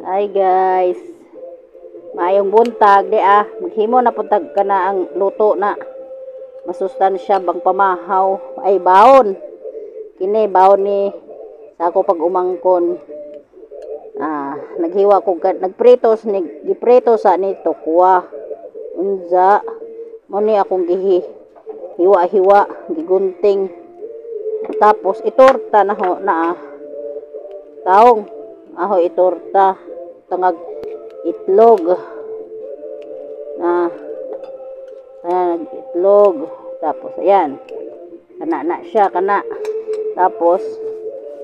Hi guys, maayong buntag di maghimo na puntag ka na ang luto na masustansya bang pamahaw ay baon kini baon ni sa ako pag umangkon. Naghiwa ko nagpritos ni giprito sa ni tokwa unza mo ni akong hiwa-hiwa gigunting tapos itorta na ho na taong aho itorta tangag itlog itlog tapos ayan kana na siya kana tapos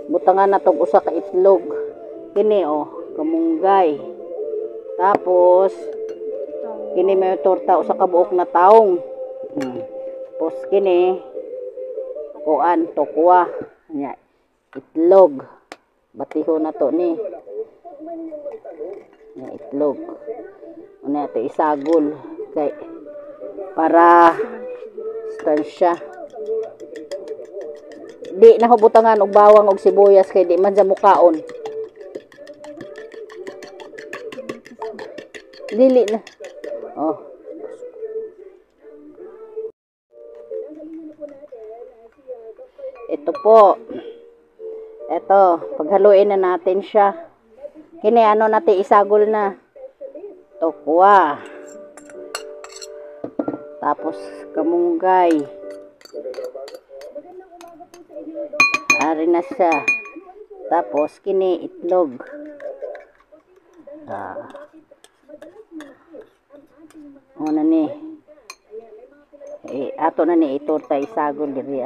butangan na tong usa ka itlog kini kamunggay tapos kini may torta usa ka buok na taong tapos kini kuan tokwa nya itlog batiho na to ni itlog una ito isagol kay para stansya di na hubutangan og bawang og sibuyas kay di man sa mukaon dili na ito po paghaluin na natin siya kini natin isagol na tokwa tapos kamunggay ari na siya tapos kini itlog na ni ato na ni itorta isagol diri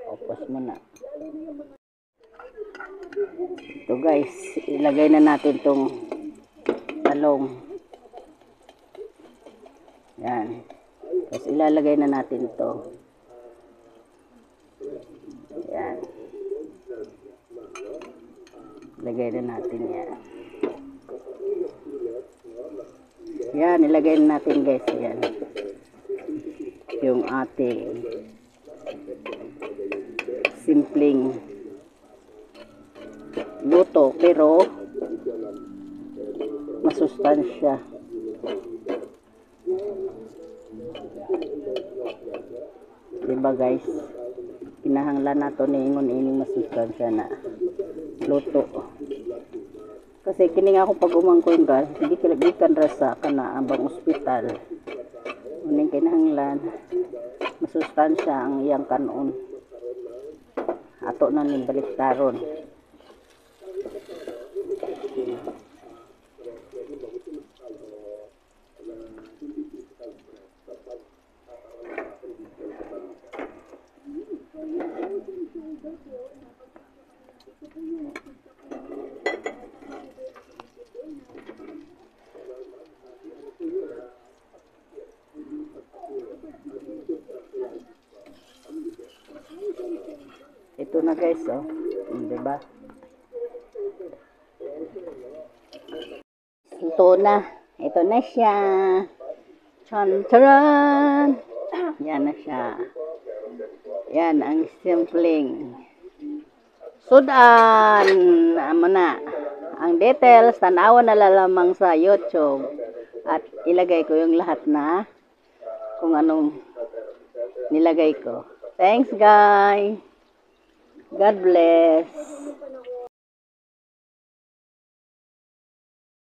tapos mo na ito guys ilagay na natin tong talong yan tapos ilalagay na natin to yan ilagay na natin yan ilagay na natin guys yan yung ating simpleng luto pero masustansya diba guys kinahanglan nato ni ining masustansya na luto kasi kini nga akong pag umangkoy guys hindi kilagikan rasa kana abang ospital uning kinahanglan masustansya ang iyang kanon ato na ni baliktaron ito na guys diba ito na siya charan yan na siya yan ang simpleng sudan amo na ang details tanawan na lamang sa YouTube at ilagay ko yung lahat na kung anong nilagay ko. Thanks guys, God bless.